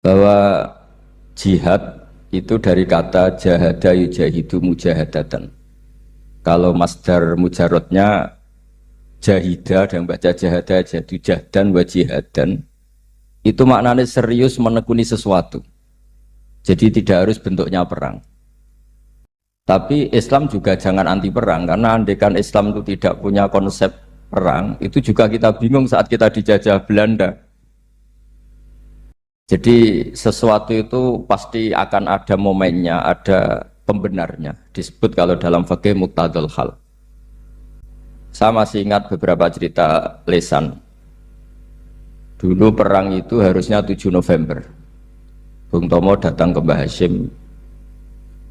bahwa jihad itu dari kata jahada yujahidu mujahadatan. Kalau masdar mujarrodnya jahida dan baca jahada jadu jahdan wa jihadan, itu maknanya serius menekuni sesuatu. Jadi tidak harus bentuknya perang. Tapi Islam juga jangan anti perang, karena andaikan Islam itu tidak punya konsep perang, itu juga kita bingung saat kita dijajah Belanda. Jadi sesuatu itu pasti akan ada momennya, ada pembenarnya. Disebut kalau dalam fikih muqtadul hal. Saya masih ingat beberapa cerita lesan. Dulu perang itu harusnya 7 November. Bung Tomo datang ke Mbah Hashim.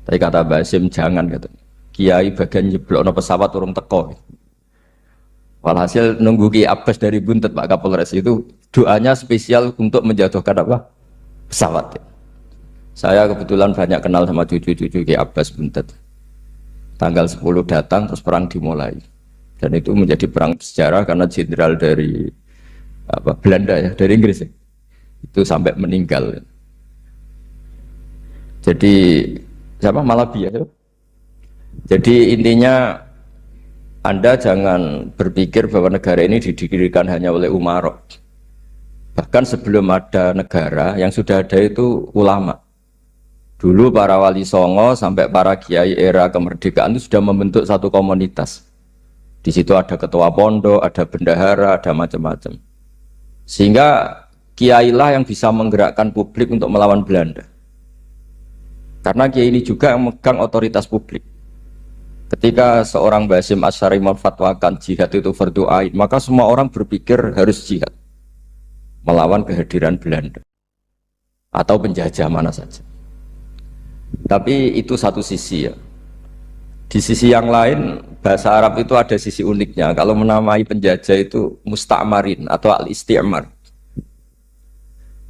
Tapi kata Mbah Hashim jangan, kata Kiai bagian nyeblokno pesawat urung teko. Walhasil nunggu Ki Abbas dari Buntet Pak Kapolres itu doanya spesial untuk menjatuhkan apa? Pesawat. Saya kebetulan banyak kenal sama cucu-cucu Ki Abbas Buntet. Tanggal 10 datang terus perang dimulai. Dan itu menjadi perang sejarah karena jenderal dari Belanda ya, dari Inggris ya. Itu sampai meninggal. Jadi siapa Malabi ya? Jadi intinya Anda jangan berpikir bahwa negara ini didirikan hanya oleh umarok. Bahkan sebelum ada negara, yang sudah ada itu ulama. Dulu para wali songo sampai para kiai era kemerdekaan itu sudah membentuk satu komunitas. Di situ ada ketua pondok, ada bendahara, ada macam-macam. Sehingga kiai lah yang bisa menggerakkan publik untuk melawan Belanda. Karena kiai ini juga yang megang otoritas publik. Ketika seorang Basim Asy'ari memfatwakan jihad itu fardhu ain, maka semua orang berpikir harus jihad melawan kehadiran Belanda atau penjajah mana saja. Tapi itu satu sisi ya. Di sisi yang lain, bahasa Arab itu ada sisi uniknya. Kalau menamai penjajah itu musta'marin atau al-isti'mar.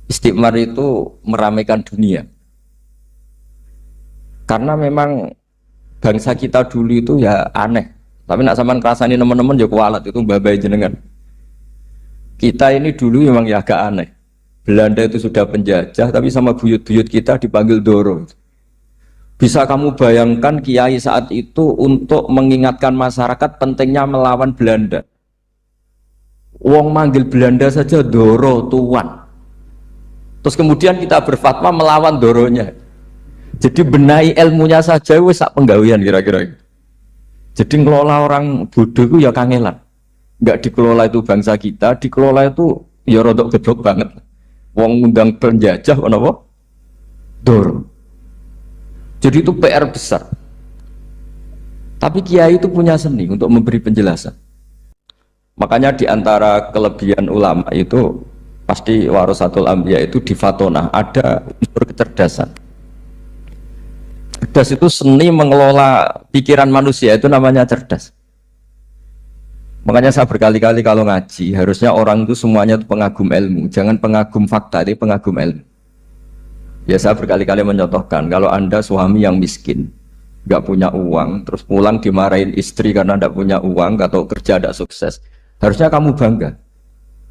Isti'mar itu meramaikan dunia. Karena memang bangsa kita dulu itu ya aneh. Tapi nak sampean ngrasani teman-teman ya kualat itu babai jenengan. Kita ini dulu memang ya agak aneh. Belanda itu sudah penjajah tapi sama buyut-buyut kita dipanggil Doro. Bisa kamu bayangkan kiai saat itu untuk mengingatkan masyarakat pentingnya melawan Belanda. Wong manggil Belanda saja Doro tuan. Terus kemudian kita berfatwa melawan Doronya. Jadi benahi ilmunya saja wis sak penggawean kira-kira. Jadi ngelola orang bodoh itu ya kangelan. Enggak dikelola itu bangsa kita, dikelola itu ya rodok gedok banget. Wong ngundang penjajah apa? Doro. Jadi itu PR besar. Tapi kiai itu punya seni untuk memberi penjelasan. Makanya di antara kelebihan ulama itu pasti warasatul anbiya itu di Fatona ada unsur kecerdasan. Cerdas itu seni mengelola pikiran manusia, itu namanya cerdas. Makanya saya berkali-kali kalau ngaji, harusnya orang itu semuanya itu pengagum ilmu, jangan pengagum fakta, tapi pengagum ilmu. Ya saya berkali-kali mencontohkan, kalau Anda suami yang miskin, nggak punya uang, terus pulang dimarahin istri karena nggak punya uang atau kerja tidak sukses, harusnya kamu bangga.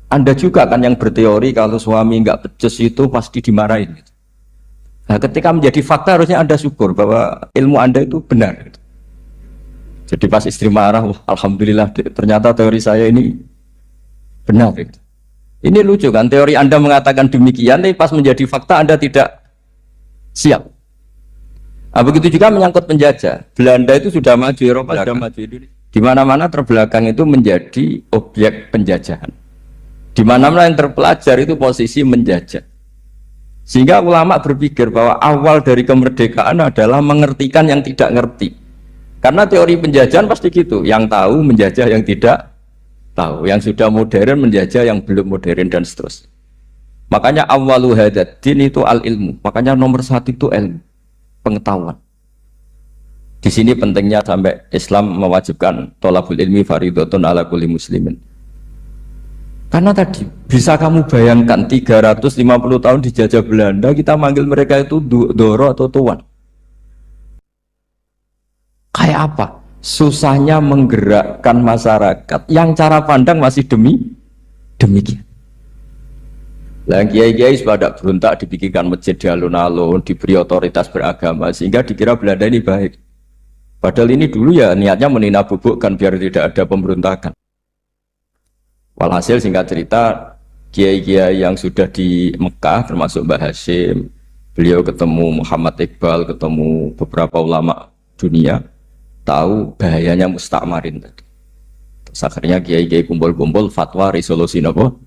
Anda juga kan yang berteori kalau suami nggak becus itu pasti dimarahin. Nah, ketika menjadi fakta harusnya Anda syukur bahwa ilmu Anda itu benar. Jadi pas istri marah, alhamdulillah ternyata teori saya ini benar. Ini lucu kan, teori Anda mengatakan demikian, tapi pas menjadi fakta Anda tidak siap. Nah, begitu juga menyangkut penjajah. Belanda itu sudah maju, Eropa sudah maju. Di mana-mana terbelakang itu menjadi objek penjajahan. Di mana-mana yang terpelajar itu posisi menjajah. Sehingga ulama berpikir bahwa awal dari kemerdekaan adalah mengertikan yang tidak ngerti. Karena teori penjajahan pasti gitu, yang tahu menjajah yang tidak tahu, yang sudah modern menjajah yang belum modern dan seterusnya. Makanya awalu hadad din itu al-ilmu. Makanya nomor satu itu ilmu, pengetahuan. Di sini pentingnya sampai Islam mewajibkan thalabul ilmi fardhatun ala kulli muslimin. Karena tadi, bisa kamu bayangkan 350 tahun dijajah Belanda, kita manggil mereka itu Doro atau Tuan. Kayak apa? Susahnya menggerakkan masyarakat yang cara pandang masih demikian. Lah kiai-kiai pada berontak dibikinkan masjid di alun-alun, diberi otoritas beragama sehingga dikira Belanda ini baik. Padahal ini dulu ya niatnya meninabobokan biar tidak ada pemberontakan. Walhasil singkat cerita, kiai-kiai yang sudah di Mekah termasuk Mbah Hashim, beliau ketemu Muhammad Iqbal, ketemu beberapa ulama dunia, tahu bahayanya mustakmarin tadi. Terus akhirnya kiai-kiai kumpul-kumpul fatwa resolusi nopo?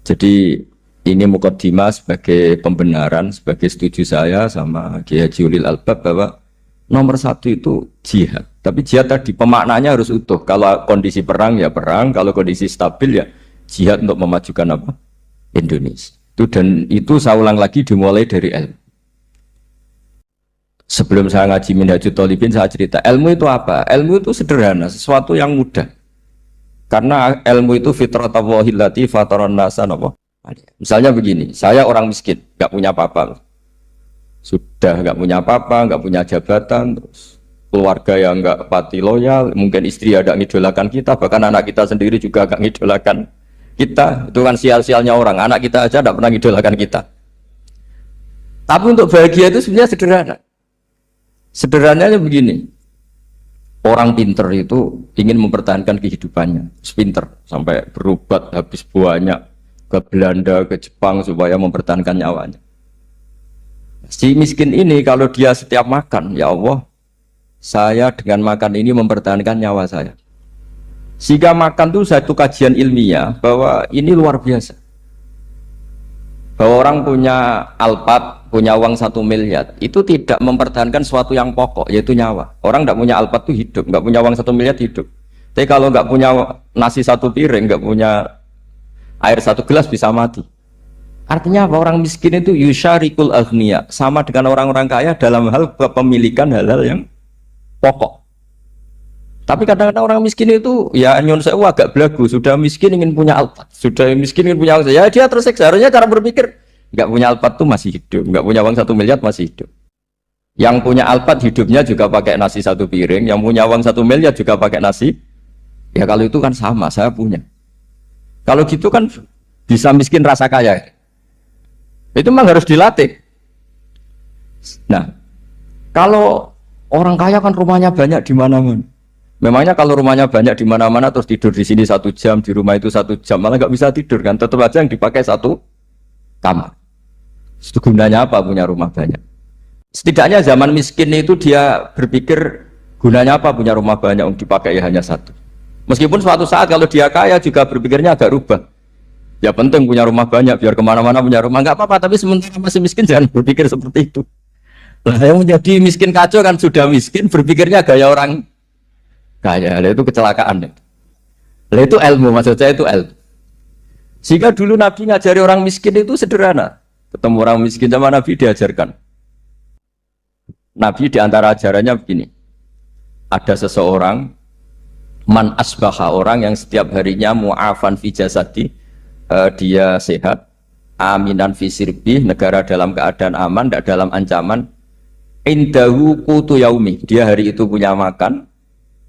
Jadi ini mukaddimah sebagai pembenaran, sebagai setuju saya sama Kiai Haji Ulil Albab bahwa nomor satu itu jihad. Tapi jihad tadi pemaknanya harus utuh. Kalau kondisi perang ya perang, kalau kondisi stabil ya jihad untuk memajukan apa? Indonesia. Dan itu saya ulang lagi dimulai dari ilmu. Sebelum saya ngaji Minhajul Thalibin saya cerita ilmu itu apa? Ilmu itu sederhana, sesuatu yang mudah. Karena ilmu itu fitratallahi allati fataran nasa apa? Misalnya begini, saya orang miskin, nggak punya apa-apa. Sudah nggak punya apa-apa, nggak punya jabatan, terus keluarga yang nggak pati loyal, mungkin istri ada ngidolakan kita, bahkan anak kita sendiri juga nggak ngidolakan kita. Itu kan sial-sialnya orang, anak kita aja nggak pernah ngidolakan kita. Tapi untuk bahagia itu sebenarnya sederhana. Sederhananya begini, orang pinter itu ingin mempertahankan kehidupannya, pinter sampai berobat habis banyak ke Belanda, ke Jepang supaya mempertahankan nyawanya. Si miskin ini kalau dia setiap makan, ya Allah, saya dengan makan ini mempertahankan nyawa saya. Sehingga makan itu satu kajian ilmiah bahwa ini luar biasa. Bahwa orang punya Alphard, punya uang 1 miliar, itu tidak mempertahankan sesuatu yang pokok, yaitu nyawa. Orang tidak punya Alphard itu hidup, nggak punya uang 1 miliar hidup. Tapi kalau nggak punya nasi 1 piring, nggak punya air 1 gelas bisa mati. Artinya apa? Orang miskin itu yusyarikul aghniya, sama dengan orang-orang kaya dalam hal kepemilikan hal-hal yang pokok. Tapi kadang-kadang orang miskin itu ya nyon sewu agak belagu, sudah miskin ingin punya Alphard, sudah miskin ingin punya uang, ya dia tersiksa. Harusnya cara berpikir nggak punya Alphard tuh masih hidup, nggak punya uang 1 miliar masih hidup. Yang punya Alphard hidupnya juga pakai nasi 1 piring, yang punya uang 1 miliar juga pakai nasi. Ya kalau itu kan sama, saya punya. Kalau gitu kan bisa miskin rasa kaya. Itu memang harus dilatih. Nah, kalau orang kaya kan rumahnya banyak di mana-mana. Memangnya kalau rumahnya banyak di mana-mana terus tidur di sini 1 jam, di rumah itu 1 jam, malah nggak bisa tidur kan? Tetap aja yang dipakai 1 kamar. Itu gunanya apa punya rumah banyak? Setidaknya zaman miskin itu dia berpikir gunanya apa punya rumah banyak untuk dipakai ya hanya 1. Meskipun suatu saat kalau dia kaya juga berpikirnya agak rubah. Ya penting punya rumah banyak biar kemana-mana punya rumah, nggak apa-apa. Tapi sementara masih miskin jangan berpikir seperti itu. Lah yang menjadi miskin kacau kan sudah miskin berpikirnya gaya orang kaya. Lah itu kecelakaan. Lah itu ilmu, maksud saya itu ilmu. Sehingga dulu Nabi ngajari orang miskin itu sederhana. Ketemu orang miskin sama Nabi diajarkan. Nabi diantara ajarannya begini. Ada seseorang man asbaha, orang yang setiap harinya mu'afan fi jasadi, dia sehat, aminan fi sirbi, negara dalam keadaan aman, tidak dalam ancaman. Indahu qutu yaumi, dia hari itu punya makan.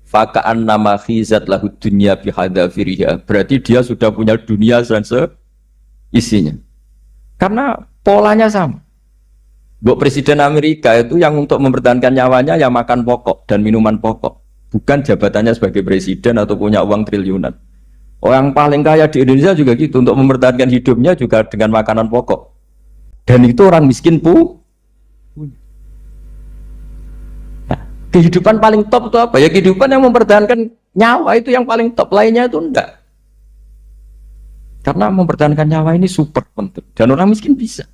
Faka'an nama khizat lahu dunya bihadzafiriha, berarti dia sudah punya dunia dan seisinya. Karena polanya sama. Buat Presiden Amerika itu yang untuk mempertahankan nyawanya ya makan pokok dan minuman pokok, bukan jabatannya sebagai presiden atau punya uang triliunan. Orang paling kaya di Indonesia juga gitu, untuk mempertahankan hidupnya juga dengan makanan pokok. Dan itu orang miskin punya. Nah, kehidupan paling top itu apa? Ya kehidupan yang mempertahankan nyawa itu yang paling top, lainnya itu enggak. Karena mempertahankan nyawa ini super penting dan orang miskin bisa.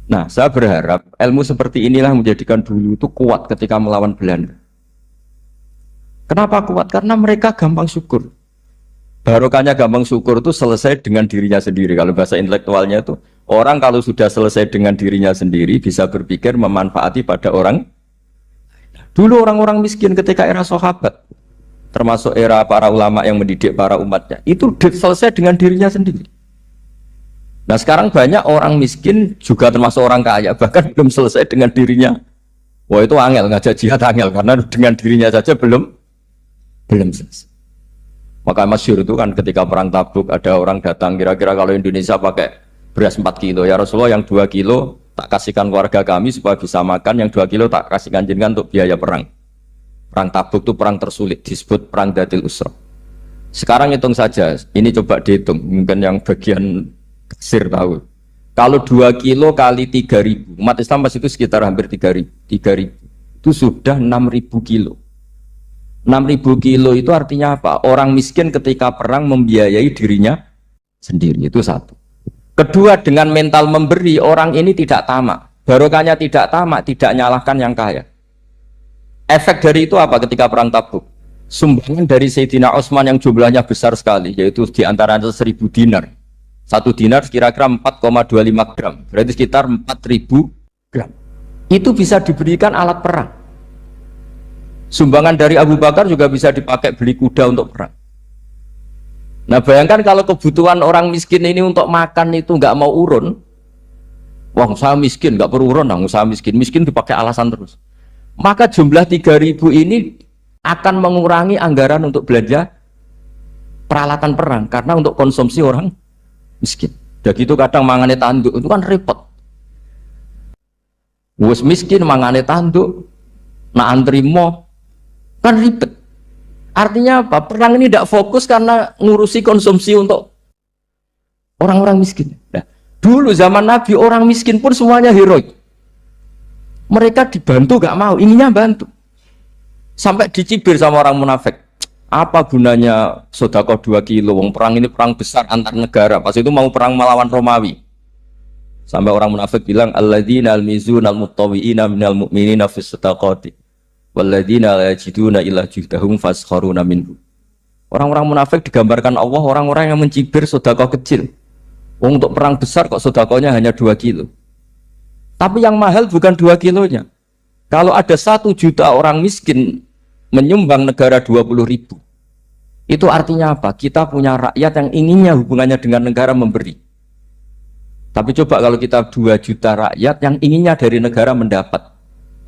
Nah, saya berharap ilmu seperti inilah menjadikan dulu itu kuat ketika melawan Belanda. Kenapa kuat? Karena mereka gampang syukur. Barokahnya gampang syukur itu selesai dengan dirinya sendiri. Kalau bahasa intelektualnya itu, orang kalau sudah selesai dengan dirinya sendiri bisa berpikir memanfaati pada orang. Dulu orang-orang miskin ketika era sahabat, termasuk era para ulama yang mendidik para umatnya, itu selesai dengan dirinya sendiri. Nah sekarang banyak orang miskin juga termasuk orang kaya, bahkan belum selesai dengan dirinya. Wah itu angel, ngajak jihad angel, karena dengan dirinya saja belum selesai. Maka masyhur itu kan ketika perang Tabuk ada orang datang kira-kira kalau Indonesia pakai beras 4 kilo ya Rasulullah, yang 2 kilo tak kasihkan keluarga kami supaya bisa makan, yang 2 kilo tak kasihkan jenengan untuk biaya perang. Perang Tabuk itu perang tersulit, disebut perang Dhatil Usra. Sekarang hitung saja, ini coba dihitung, mungkin yang bagian kasir tahu. Kalau 2 kilo kali 3.000, umat Islam pas itu sekitar hampir 3.000. Itu sudah 6.000 kilo. 6.000 kilo itu artinya apa? Orang miskin ketika perang membiayai dirinya sendiri, itu satu. Kedua, dengan mental memberi, orang ini tidak tamak. Barokahnya tidak tamak, tidak nyalahkan yang kaya. Efek dari itu apa ketika perang Tabuk? Sumbangan dari Sayyidina Utsman yang jumlahnya besar sekali, yaitu diantaranya 1.000 dinar. 1 dinar kira-kira 4,25 gram, berarti sekitar 4.000 gram. Itu bisa diberikan alat perang. Sumbangan dari Abu Bakar juga bisa dipakai beli kuda untuk perang. Nah bayangkan kalau kebutuhan orang miskin ini untuk makan itu nggak mau urun. Wah saya miskin, nggak perlu urun, saya miskin dipakai alasan terus. Maka jumlah 3.000 ini akan mengurangi anggaran untuk belanja peralatan perang, karena untuk konsumsi orang miskin. Dan gitu kadang mangane tanduk itu kan repot. Wes miskin mangane tanduk, nak antri mo kan ribet. Artinya apa? Perang ini tidak fokus karena ngurusi konsumsi untuk orang-orang miskin. Nah, dulu zaman Nabi orang miskin pun semuanya heroik. Mereka dibantu gak mau, inginnya bantu. Sampai dicibir sama orang munafik. Apa gunanya sodako 2 kilo? Wong perang ini perang besar antar negara. Pas itu mau perang melawan Romawi. Sampai orang munafik bilang, alladzina almizuna almuttawi'ina minal mu'minina fis sadaqati walladzina la yajiduna illa juhdahum faskharuna minhu. Orang-orang munafik digambarkan Allah orang-orang yang mencibir sodako kecil. Wong untuk perang besar kok sodakonya hanya 2 kilo. Tapi yang mahal bukan 2 kilonya. Kalau ada 1 juta orang miskin menyumbang negara 20.000, itu artinya apa? Kita punya rakyat yang inginnya hubungannya dengan negara memberi. Tapi coba kalau kita 2 juta rakyat yang inginnya dari negara mendapat.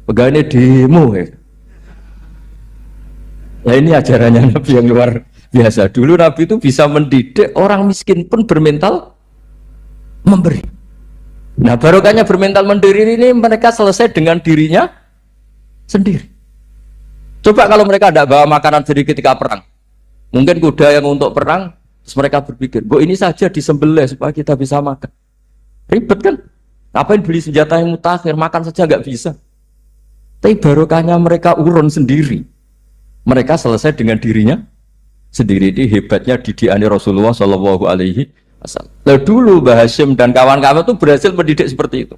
Pegawainya demo ya. Nah ini ajarannya Nabi yang luar biasa. Dulu Nabi itu bisa mendidik orang miskin pun bermental memberi. Nah barokahnya bermental mandiri ini mereka selesai dengan dirinya sendiri. Coba kalau mereka tidak bawa makanan sendiri ketika perang, mungkin kuda yang untuk perang, terus mereka berpikir, bu ini saja disembelih supaya kita bisa makan. Ribet kan? Ngapain beli senjata yang mutakhir, makan saja nggak bisa. Tapi barokahnya mereka urun sendiri. Mereka selesai dengan dirinya sendiri. Ini hebatnya didikan Rasulullah Shallallahu Alaihi Wasallam. Lalu dulu Mbah Hashim dan kawan-kawan itu berhasil mendidik seperti itu.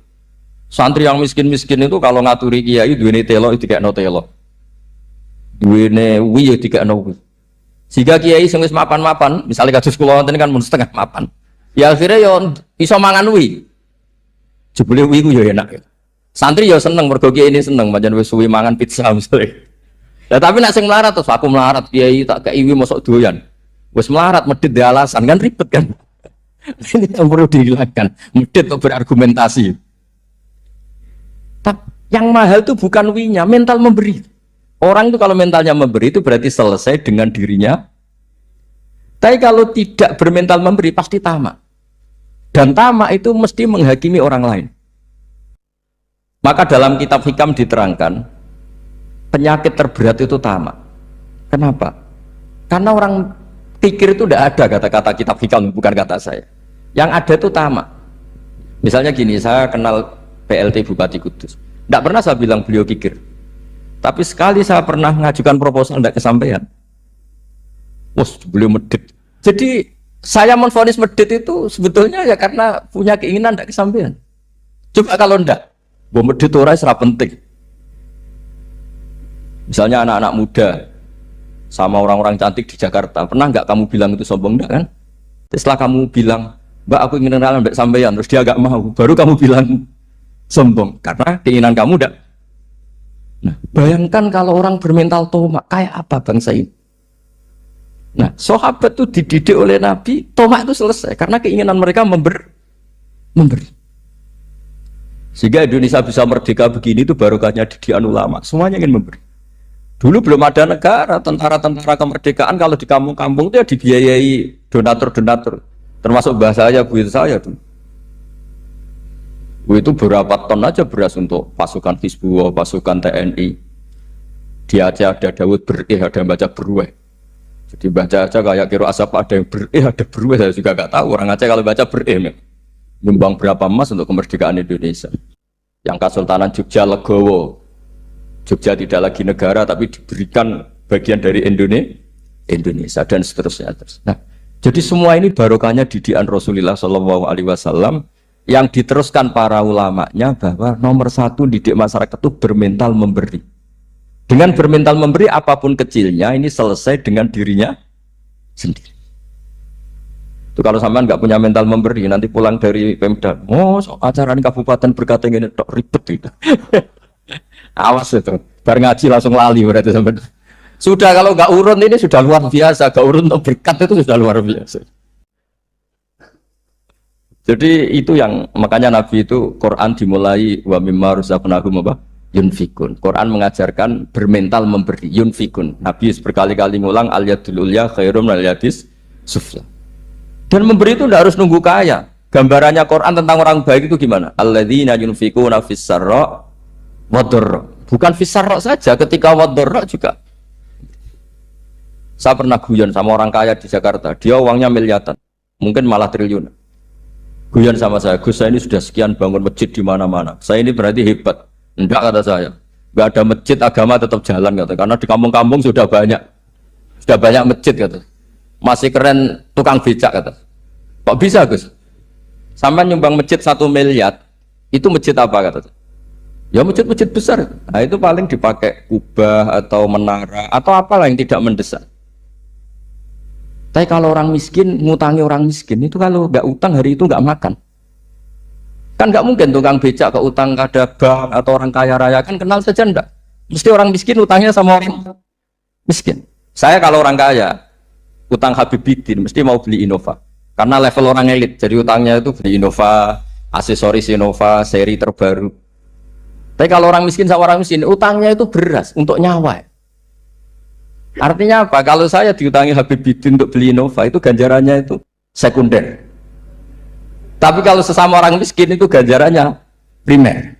Santri yang miskin-miskin itu kalau ngaturi kiai duwene telo itu kayak no telo. Duwene wi itu kayak no wi. Sehingga kiai sing wis mapan-mapan, misalnya kados kula wonten kan mun setengah mapan. Ya akhirnya yo iso mangan wi. Jebule wi ku yo enak. Santri yo seneng mergo kiai ini seneng pancen wis suwi mangan pizza misalnya. Lah tapi nek sing melarat terus aku melarat kiai tak kei wi mosok doyan. Wis melarat medhit de alasan kan ribet kan. Ini yang perlu dihilangkan. Medhit untuk berargumentasi. Yang mahal itu bukan winya, mental memberi. Orang itu kalau mentalnya memberi itu berarti selesai dengan dirinya. Tapi kalau tidak bermental memberi pasti tamak. Dan tamak itu mesti menghakimi orang lain. Maka dalam kitab Hikam diterangkan penyakit terberat itu tamak. Kenapa? Karena orang pikir itu tidak ada kata-kata kitab Hikam, bukan kata saya. Yang ada itu tamak. Misalnya gini, saya kenal PLT Bupati Kudus. Tidak pernah saya bilang beliau kikir. Tapi sekali saya pernah mengajukan proposal tidak kesampaian. Wos, beliau medit. Jadi saya menvonis medit itu sebetulnya ya karena punya keinginan tidak kesampaian. Coba kalau tidak, medit itu orang penting. Misalnya anak-anak muda sama orang-orang cantik di Jakarta, pernah nggak kamu bilang itu sombong? Enggak kan? Setelah kamu bilang, Mbak aku ingin kenalan Mbak sampeyan, terus dia agak mau, baru kamu bilang sombong karena keinginan kamu udah. Nah, bayangkan kalau orang bermental tomak kayak apa bangsa ini. Nah, sahabat itu dididik oleh Nabi, tomak itu selesai karena keinginan mereka memberi. Sehingga Indonesia bisa merdeka begini itu barokahnya didikan ulama, semuanya ingin memberi. Dulu belum ada negara, tentara-tentara kemerdekaan kalau di kampung-kampung itu ya dibiayai donatur-donatur. Termasuk bahasa saya, buyut saya dulu. Itu berapa ton aja beras untuk pasukan Hizbullah, pasukan TNI. Di Aceh ada Dawud berih, ada yang baca berueh. Jadi baca aja kayak kira asap ada yang berih, ada berueh. Saya juga gak tahu orang Aceh kalau baca berih. Nyumbang berapa emas untuk kemerdekaan Indonesia. Yang Kesultanan Jogja Legowo. Jogja tidak lagi negara tapi diberikan bagian dari Indonesia dan seterusnya. Nah, jadi semua ini barokahnya didikan Rasulullah Shallallahu Alaihi Wasallam yang diteruskan para ulamanya bahwa nomor satu didik masyarakat itu bermental memberi. Dengan bermental memberi apapun kecilnya ini selesai dengan dirinya sendiri. Itu kalau sampean nggak punya mental memberi nanti pulang dari Pemda, acara ini kabupaten berkata ini ribet gitu. Awas itu, bar ngaji langsung lali berarti sampai. Sudah kalau nggak urun ini sudah luar biasa, nggak urun untuk berkat itu sudah luar biasa. Jadi itu yang makanya Nabi itu Quran dimulai wa mimma razaqnahum apa? Yunfikun. Quran mengajarkan bermental memberi yunfikun. Nabi berkali-kali ngulang al yadul ulya khairum al yadis sufla. Dan memberi itu tidak harus nunggu kaya. Gambarannya Quran tentang orang baik itu gimana? Alladzina yunfikuna fis sarra wadorro, bukan fisarro saja, ketika wadorro juga. Saya pernah guyon sama orang kaya di Jakarta, dia uangnya miliaran, mungkin malah triliun. Guyon sama saya, Gus saya ini sudah sekian bangun masjid di mana-mana, saya ini berarti hebat. Enggak kata saya, nggak ada masjid agama tetap jalan kata, karena di kampung-kampung sudah banyak masjid kata. Masih keren tukang becak kata. Kok bisa Gus? Sampai nyumbang masjid 1 miliar, itu masjid apa kata? Ya masjid-masjid besar, nah itu paling dipakai kubah atau menara atau apalah yang tidak mendesak. Tapi kalau orang miskin ngutangi orang miskin itu kalau nggak utang hari itu nggak makan. Kan nggak mungkin tukang becak ke utang ada bank atau orang kaya raya kan kenal saja enggak. Mesti orang miskin utangnya sama orang miskin. Saya kalau orang kaya utang Habibidin mesti mau beli Innova karena level orang elit jadi utangnya itu beli Innova, aksesoris Innova seri terbaru. Tapi kalau orang miskin sama orang miskin, utangnya itu beras untuk nyawa. Artinya apa? Kalau saya diutangi Habibidin untuk beli Innova, itu ganjarannya itu sekunder. Tapi kalau sesama orang miskin itu ganjarannya primer.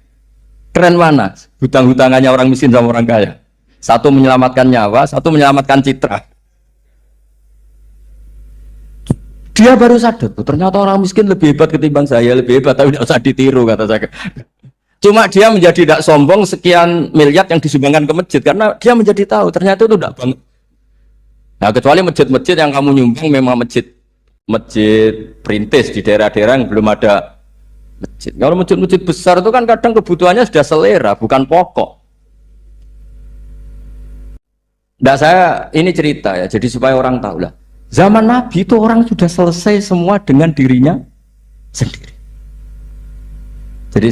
Keren mana? Hutang-hutangannya orang miskin sama orang kaya. Satu menyelamatkan nyawa, satu menyelamatkan citra. Dia baru sadar, ternyata orang miskin lebih hebat ketimbang saya, lebih hebat, tapi tidak usah ditiru kata saya. Cuma dia menjadi tidak sombong sekian miliar yang disumbangkan ke masjid karena dia menjadi tahu ternyata itu tidak banget. Nah kecuali masjid-masjid yang kamu nyumbang memang masjid perintis di daerah-daerah yang belum ada masjid. Kalau masjid-masjid besar itu kan kadang kebutuhannya sudah selera bukan pokok. Nah saya ini cerita ya jadi supaya orang tahu lah. Zaman Nabi itu orang sudah selesai semua dengan dirinya sendiri. Jadi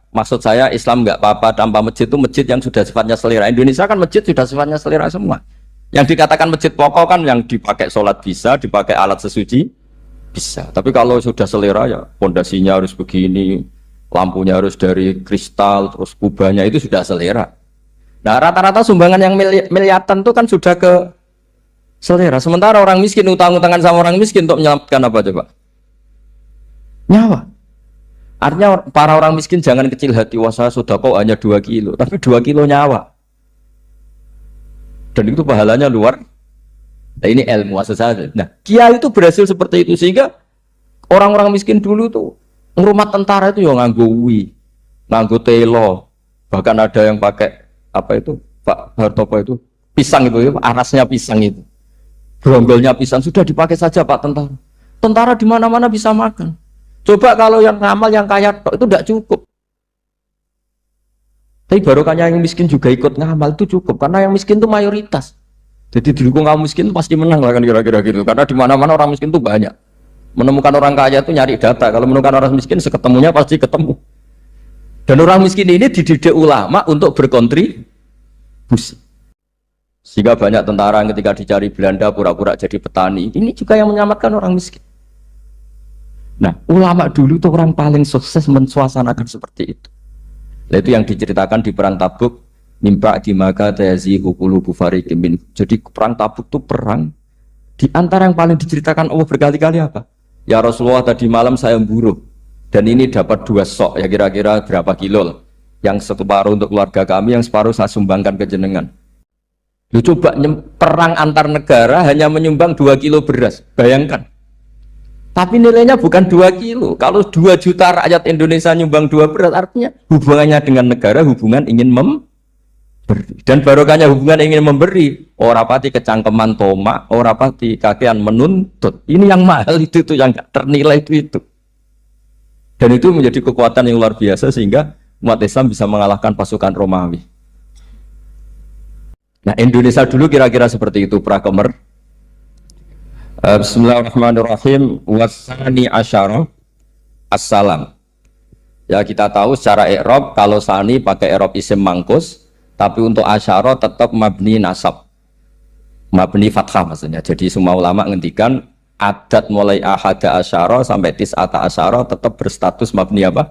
maksud saya Islam nggak apa-apa tanpa masjid itu masjid yang sudah sifatnya selera. Indonesia kan masjid sudah sifatnya selera semua. Yang dikatakan masjid pokok kan yang dipakai sholat bisa, dipakai alat sesuci bisa. Tapi kalau sudah selera ya pondasinya harus begini, lampunya harus dari kristal, terus kubahnya itu sudah selera. Nah rata-rata sumbangan yang miliatan itu kan sudah ke selera. Sementara orang miskin utang-utangan sama orang miskin untuk menyelamatkan apa coba? Nyawa. Artinya para orang miskin jangan kecil hati, wah saya sudah kok hanya 2 kilo, tapi 2 kilo nyawa. Dan itu pahalanya luar. Nah ini ilmu asal. Nah kiai itu berhasil seperti itu sehingga orang-orang miskin dulu tuh ngurmat tentara itu ya nganggo wi, nganggo telo, bahkan ada yang pakai apa itu Pak Hartopo itu pisang itu, arasnya pisang itu, gronggolnya pisang sudah dipakai saja Pak tentara. Tentara di mana-mana bisa makan. Coba kalau yang ngamal yang kaya itu tidak cukup. Tapi barokahnya yang miskin juga ikut ngamal itu cukup karena yang miskin itu mayoritas. Jadi didukung kaum miskin pasti menang lah kan kira-kira gitu. Karena di mana-mana orang miskin itu banyak. Menemukan orang kaya itu nyari data. Kalau menemukan orang miskin seketemunya pasti ketemu. Dan orang miskin ini dididik ulama untuk berkontribusi. Sehingga banyak tentara yang ketika dicari Belanda pura-pura jadi petani. Ini juga yang menyelamatkan orang miskin. Nah, ulama dulu tuh orang paling sukses mensuasanakan seperti itu. Nah, itu yang diceritakan di perang Tabuk. mimpa di maka tayazihu qulubu fariqin min. Jadi perang Tabuk itu perang di antara yang paling diceritakan Allah berkali-kali apa? Ya Rasulullah, tadi malam saya memburu dan ini dapat 2 sok, ya kira-kira berapa kilo lah. Yang separuh untuk keluarga kami, yang separuh saya sumbangkan ke jenengan. Lu coba perang antar negara hanya menyumbang 2 kilo beras, bayangkan. Tapi nilainya bukan 2 kilo. Kalau 2 juta rakyat Indonesia nyumbang 2 beras, artinya hubungannya dengan negara hubungan ingin memberi. Dan barokahnya hubungan ingin memberi, ora pati kecangkeman tomak, ora pati kakean menuntut. Ini yang mahal itu yang gak ternilai itu. Dan itu menjadi kekuatan yang luar biasa sehingga umat Islam bisa mengalahkan pasukan Romawi. Nah, Indonesia dulu kira-kira seperti itu prakemer. Bismillahirrahmanirrahim. Wasani asyara assalam. Ya, kita tahu secara i'rab kalau sani pakai i'rab isim mangkus, tapi untuk asyara tetap mabni nasab, mabni fathah maksudnya. Jadi semua ulama ngendikan adat mulai ahada asyara sampai tis'ata asyara tetap berstatus mabni apa?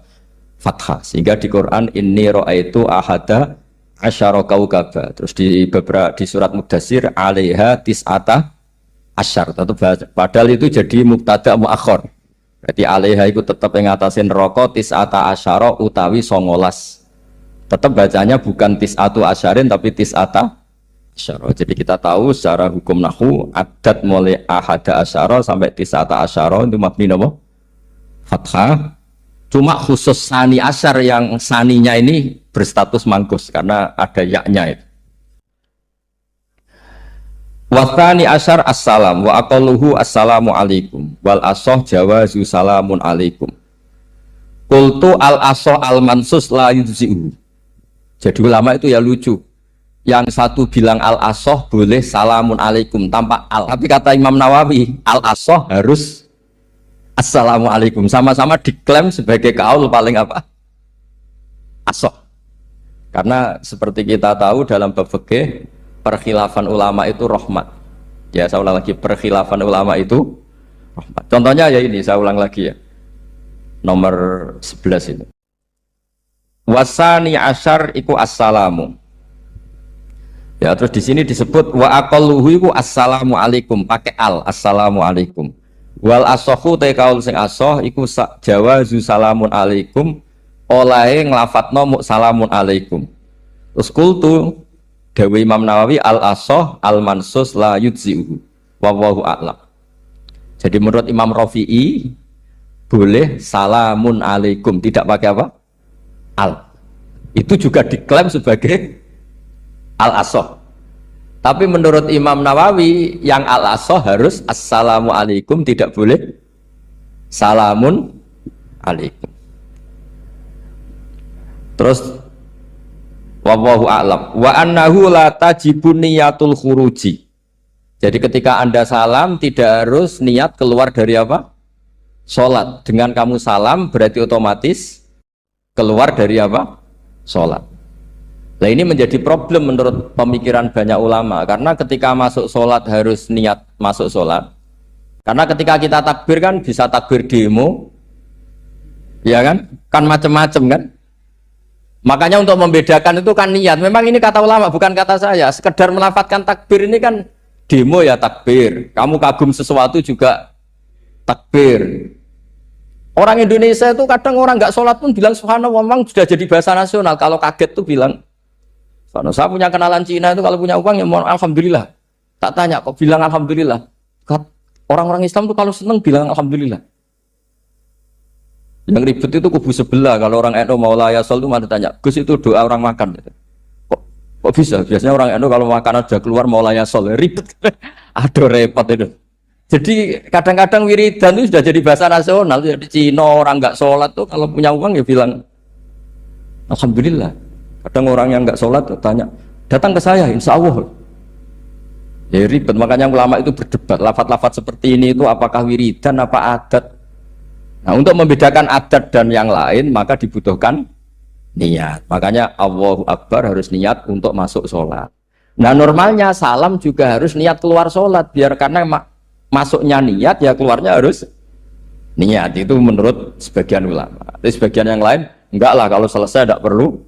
Fathah. Sehingga di Quran inni ra'aitu ahada asyara kaukaba. Terus di surat Mudassir alaiha tis'ata asyar. Padahal itu jadi mubtada muakhir. Berarti alaiha itu tetap yang ngatasin roko tis'ata asyara utawi 19. Tetap bacanya bukan tis'atu asyarin tapi tis'ata asyara. Jadi kita tahu secara hukum nahwu adat mulai ahada asyara sampai tis'ata asyara itu mabni apa? Fathah. Cuma khusus sani asyar yang saninya ini berstatus mangkus karena ada yaknya itu. Wathani asyar assalam wa aqalluhu assalamu alaikum wal asoh jawazu salamun alaikum. Qultu al asoh al mansus la yujzi'u. Jadi ulama itu ya lucu. Yang satu bilang al-asoh boleh salamun alaikum tanpa al. Tapi kata Imam Nawawi, al-asoh harus assalamu alaikum. Sama-sama diklaim sebagai kaul paling apa? Asoh. Karena seperti kita tahu dalam bab fikih, perkhilafan ulama itu rahmat. Ya, saya ulang lagi, perkhilafan ulama itu rahmat. Contohnya ya ini, saya ulang lagi ya. Nomor 11 itu. Wasani asyar iku assalamu. Ya, terus di sini disebut wa aqalluhu iku assalamu alaikum pakai al, assalamu alaikum. Wal asohu te kaul sing asoh iku jawazu salamun alaikum, olahe nglafatno mu salamun alaikum. Terus kultu dawe Imam Nawawi al asoh al mansus la yujzi'u wallahu a'lam. Jadi menurut Imam Rafi'i boleh salamun alaikum, tidak pakai apa? Al. Itu juga diklaim sebagai al-asoh. Tapi menurut Imam Nawawi yang al-asoh harus assalamu alaikum, tidak boleh salamun alaikum. Terus wallahu a'lam wa annahu la tajibun niyatul khuruji. Jadi ketika Anda salam tidak harus niat keluar dari apa? Sholat. Dengan kamu salam berarti otomatis keluar dari apa? Sholat. Nah, ini menjadi problem menurut pemikiran banyak ulama, karena ketika masuk sholat harus niat masuk sholat. Karena ketika kita takbir kan bisa takbir demo, ya kan? Kan macam-macam kan? Makanya untuk membedakan itu kan niat. Memang ini kata ulama, bukan kata saya. Sekedar melafadzkan takbir ini kan demo ya takbir. Kamu kagum sesuatu juga takbir. Orang Indonesia itu kadang orang nggak sholat pun bilang subhanallah, memang sudah jadi bahasa nasional. Kalau kaget tuh bilang, saya punya kenalan Cina itu kalau punya uang ya mohon alhamdulillah. Tak tanya kok bilang alhamdulillah. Orang-orang Islam tuh kalau seneng bilang alhamdulillah. Yang ribet itu kubu sebelah. Kalau orang NU mau layasol tuh mana tanya, Gus itu doa orang makan. Kok bisa? Biasanya orang NU kalau makanan sudah keluar mau layasol, ribet. Aduh repot itu. Jadi kadang-kadang wiridan itu sudah jadi bahasa nasional. Jadi Cina orang nggak sholat tuh kalau punya uang ya bilang alhamdulillah. Kadang orang yang nggak sholat tuh tanya, datang ke saya insya Allah. Ya ribet. Makanya ulama itu berdebat. Lafat-lafat seperti ini itu apakah wiridan apa adat? Nah, untuk membedakan adat dan yang lain maka dibutuhkan niat. Makanya Allahu Akbar harus niat untuk masuk sholat. Nah normalnya salam juga harus niat keluar sholat, biar karena masuknya niat ya keluarnya harus niat. Itu menurut sebagian ulama. Tapi sebagian yang lain enggak lah, kalau selesai tidak perlu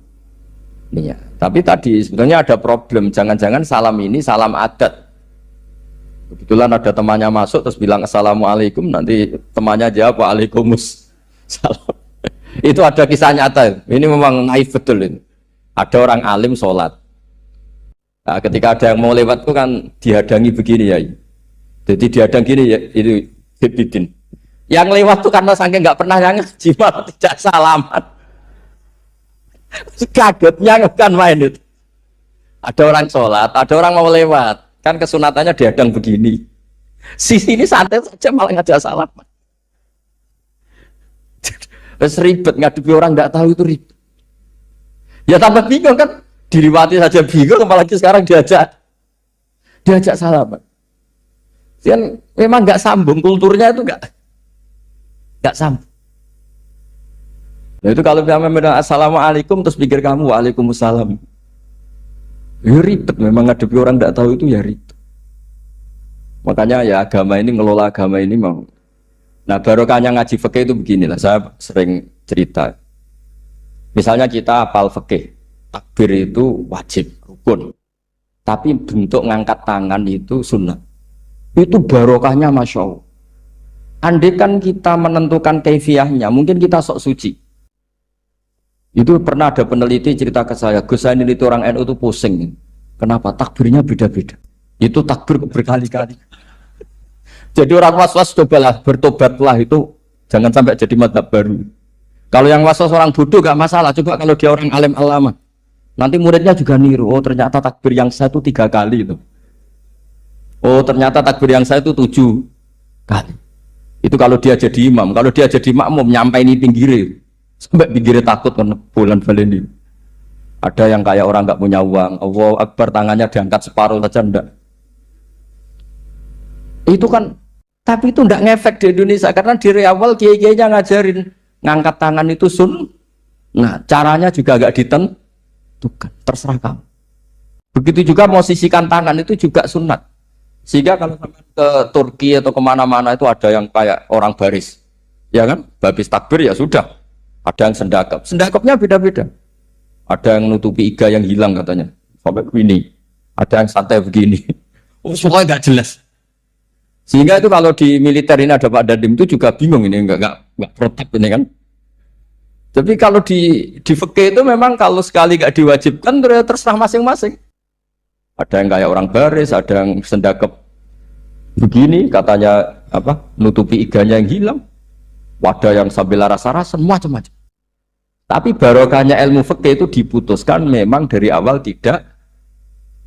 Iya. Tapi tadi sebetulnya ada problem. Jangan-jangan salam ini salam adat. Kebetulan ada temannya masuk terus bilang assalamualaikum, nanti temannya jawab waalaikumsalam. Itu ada kisah nyata. Ini memang naif betul ini. Ada orang alim sholat. Nah, ketika ada yang mau lewat itu kan dihadangi begini ya. Jadi dihadang gini ya, itu Hibidin. Yang lewat tuh karena saking nggak pernah yang ngaji malah tidak salaman. Kagetnya kan main itu. Ada orang sholat, ada orang mau lewat. Kan kesunatannya dihadang begini. Sisi ini santai saja malah nggak ada salaman. Terus ribet ngadepi orang nggak tahu itu ribet. Ya tambah bingung kan, diriwati saja bingung, apalagi sekarang diajak salaman. Kan memang nggak sambung, kulturnya itu nggak sambung. Nah itu kalau kita bilang assalamualaikum terus pikir kamu waalaikumsalam, ya ribet. Memang ngadepi orang nggak tahu itu ya ribet. Makanya ya agama ini, ngelola agama ini mau. Nah barokahnya ngaji fikih itu beginilah, saya sering cerita. Misalnya kita hafal fikih, takbir itu wajib, rukun. Tapi bentuk ngangkat tangan itu sunnah. Itu barokahnya Masya Allah. Andai kan kita menentukan kaifiahnya, mungkin kita sok suci. Itu pernah ada peneliti cerita ke saya, Gus saya ini orang NU itu pusing. Kenapa? Takbirnya beda-beda. Itu takbir berkali-kali. Jadi orang was-was cobalah, bertobatlah itu. Jangan sampai jadi mazhab baru. Kalau yang was-was orang bodoh gak masalah. Coba kalau dia orang alim alama. Nanti muridnya juga niru. Oh ternyata takbir yang saya itu 3 kali itu. Oh ternyata takbir yang saya itu 7 kali. Itu kalau dia jadi imam. Kalau dia jadi makmum nyampai ini pinggirnya. Sampai pinggirnya takut karena bulan baleni. Ada yang kayak orang nggak punya uang. Allahu Akbar tangannya diangkat separuh saja enggak. Itu kan, tapi itu enggak ngefek di Indonesia karena dari awal kiai-kiainya ngajarin ngangkat tangan itu nah caranya juga agak ditentukan, terserah kamu. Begitu juga posisikan tangan itu juga sunat. Sehingga kalau sampai ke Turki atau kemana-mana itu ada yang kayak orang baris, ya kan? Babis takbir ya sudah. Ada yang sendakap, sendakapnya beda-beda. Ada yang nutupi iga yang hilang katanya, sampai begini. Ada yang santai begini. Oh, pokoknya nggak jelas. Sehingga itu kalau di militer ini ada Pak Dadim itu juga bingung ini nggak protap ini kan. Tapi kalau di fikih itu memang kalau sekali nggak diwajibkan terserah masing-masing. Ada yang kayak orang baris, ada yang sendakep begini katanya apa nutupi iganya yang hilang. Wadah yang sambil rasa-rasa macam-macam. Tapi barokahnya ilmu fikih itu diputuskan memang dari awal tidak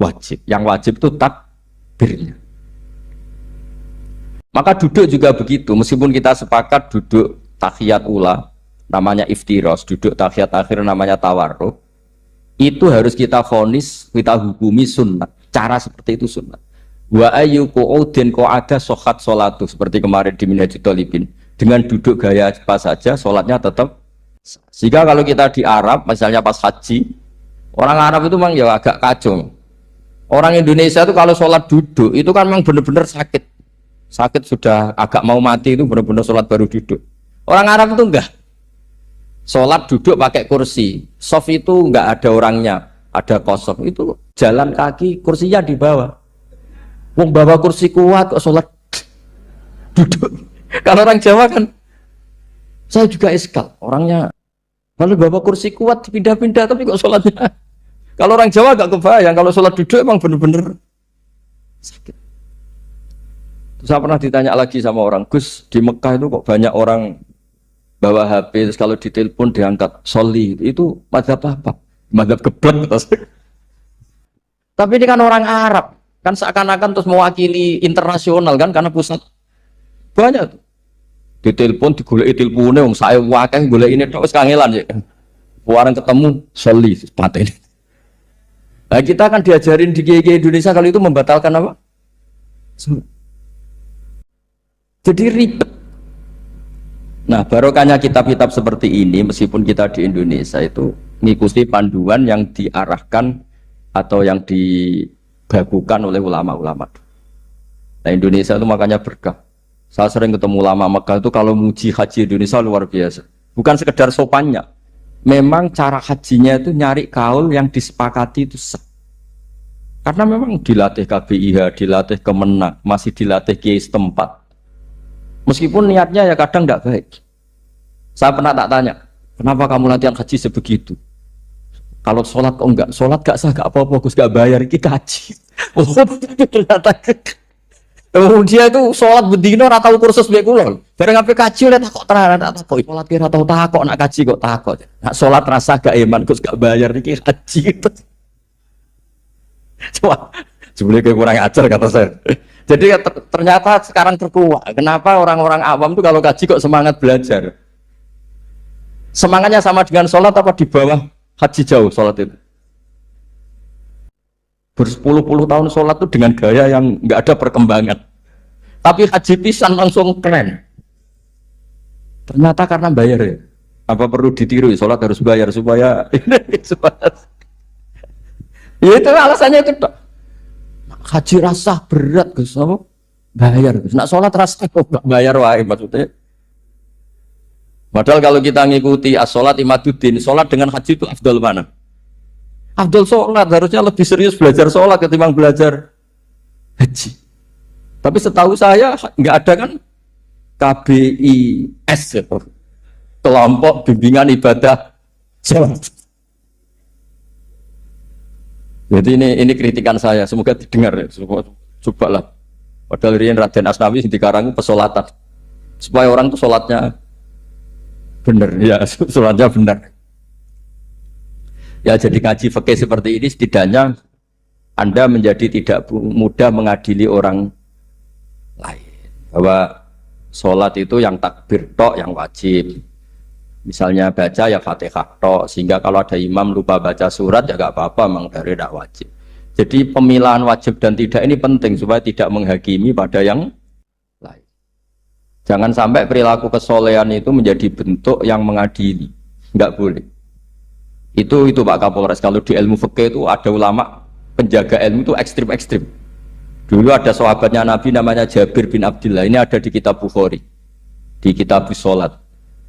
wajib. Yang wajib itu takbirnya. Maka duduk juga begitu, meskipun kita sepakat duduk tahiyat ula, namanya iftiros, duduk tahiyat akhir namanya tawarruk, itu harus kita vonis, kita hukumi sunnah. Cara seperti itu sunnah. Wa ayyuku udin ko ada sohat solatu, seperti kemarin di Minhajul Thalibin. Dengan duduk gaya apa saja, sholatnya tetap. Sehingga kalau kita di Arab, misalnya pas haji, orang Arab itu memang ya agak kacau. Orang Indonesia itu kalau sholat duduk, itu kan memang benar-benar sakit. Sakit sudah agak mau mati itu benar-benar sholat baru duduk. Orang Arab itu enggak. Sholat duduk pakai kursi. Sof itu enggak ada orangnya, ada kosong. Itu jalan kaki, kursinya di bawah. Wong bawa kursi kuat kok sholat duduk. Kalau orang Jawa kan, saya juga eskal. Orangnya kalau bawa kursi kuat pindah-pindah tapi kok sholatnya. Kalau orang Jawa agak kebayang. Kalau sholat duduk emang bener-bener sakit. Saya pernah ditanya lagi sama orang, Gus di Mekah itu kok banyak orang bawa HP, terus kalau ditelepon diangkat soli, itu mazhab apa? Mazhab geblek. Tapi ini kan orang Arab, kan seakan-akan terus mewakili internasional kan, karena pusat banyak tuh. Ditelepon digoleki teleponnya, wong saya wakil golek ini terus kangelan ya. Orang ketemu soli, pateni. Nah kita kan diajarin di GG Indonesia kalau itu membatalkan apa? Jadi ribet. Nah barokahnya kitab-kitab seperti ini, meskipun kita di Indonesia itu mengikuti panduan yang diarahkan atau yang dibagukan oleh ulama-ulama. Nah Indonesia itu makanya berkah. Saya sering ketemu ulama Mekah itu kalau muji haji Indonesia luar biasa. Bukan sekedar sopannya, memang cara hajinya itu nyari kaul yang disepakati itu sah. Karena memang dilatih KBIH, dilatih Kemenak, masih dilatih kiai setempat. Meskipun niatnya ya kadang tidak baik. Saya pernah tak tanya, kenapa kamu latihan haji sebegitu? Kalau sholat kok enggak? Sholat gak sah, gak apa-apa, Gus, gak bayar, kita haji. Ternyata dia itu sholat bedino atau kursus baik kulon. Bareng apa kaji oleh takut terang, tak takut sholat kira tahu takut, nak kaji kok takut. Nak sholat rasa gak iman, Gus, gak bayar, kita haji. Coba sebenarnya kurang ajar kata saya. Jadi ternyata sekarang terkuak. Kenapa orang-orang awam tuh kalau kaji kok semangat belajar? Semangatnya sama dengan sholat apa di bawah haji jauh sholat itu? Berpuluh-puluh tahun sholat tuh dengan gaya yang nggak ada perkembangan. Tapi haji pisan langsung keren. Ternyata karena bayar ya. Apa perlu ditiru? Sholat harus bayar supaya ya itu alasannya itu. Haji rasa berat Gus, apa? Bayar Gus. Nak sholat rasa kok gak bayar wae maksudnya. Padahal kalau kita ngikuti as-sholat imaduddin, sholat dengan haji itu afdal mana? Afdal sholat, harusnya lebih serius belajar sholat ketimbang belajar haji. Tapi setahu saya nggak ada kan KBIS gitu. Kelompok bimbingan ibadah sholat. Jadi ini kritikan saya, semoga didengar ya. Coba lah. Padahal riyen Raden Asnawi di Karang pesolatan. Supaya orang tuh sholatnya benar, ya sholatnya benar. Ya jadi ngaji fikih seperti ini setidaknya Anda menjadi tidak mudah mengadili orang lain. Bahwa sholat itu yang takbir tok yang wajib. Misalnya baca ya Fatihah tok, sehingga kalau ada imam lupa baca surat ya gak apa-apa, memang dari tidak wajib. Jadi pemilahan wajib dan tidak ini penting supaya tidak menghakimi pada yang lain. Jangan sampai perilaku kesolehan itu menjadi bentuk yang mengadili, nggak boleh. Itu Pak Kapolres, kalau di ilmu fikih itu ada ulama penjaga ilmu itu ekstrim-ekstrim. Dulu ada sahabatnya Nabi namanya Jabir bin Abdillah, ini ada di kitab Bukhari, di kitab Sholat.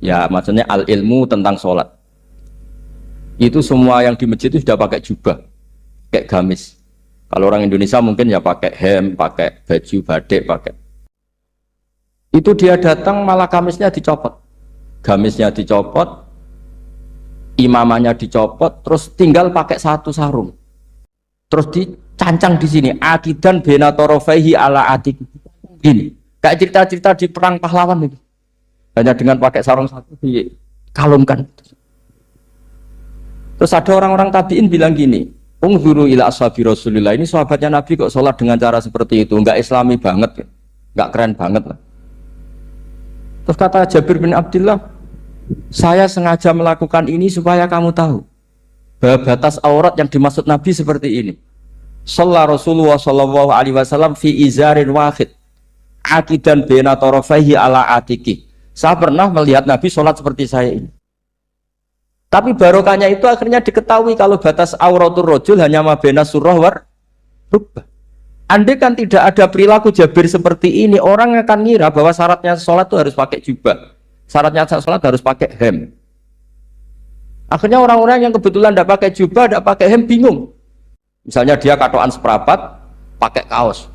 Ya maksudnya al-ilmu tentang sholat. Itu semua yang di masjid itu sudah pakai jubah, kayak gamis. Kalau orang Indonesia mungkin ya pakai hem, pakai baju batik, pakai. Itu dia datang malah gamisnya dicopot. Gamisnya dicopot, imamannya dicopot, terus tinggal pakai satu sarung. Terus dicancang di sini, akidan benatorofaihi ala atik. Ini kayak cerita-cerita di perang pahlawan itu. Hanya dengan pakai sarung satu dikalungkan. Terus ada orang-orang tabiin bilang gini, ungzuru ila ashabi Rasulillah, ini sahabatnya Nabi kok sholat dengan cara seperti itu, enggak islami banget, enggak keren banget lah. Terus kata Jabir bin Abdillah, saya sengaja melakukan ini supaya kamu tahu bahwa batas aurat yang dimaksud Nabi seperti ini. Shalla Rasulullah sallallahu alaihi wasallam fi izarin wahid akidan baina tarafaihi ala atiki. Saya pernah melihat Nabi sholat seperti saya ini. Tapi barokahnya itu akhirnya diketahui kalau batas auratul rojul hanya mabena surah war rubah. Andai kan tidak ada perilaku Jabir seperti ini, orang akan ngira bahwa syaratnya sholat itu harus pakai jubah, syaratnya sholat harus pakai hem. Akhirnya orang-orang yang kebetulan tidak pakai jubah, tidak pakai hem, bingung. Misalnya dia katoan seperapat, pakai kaos,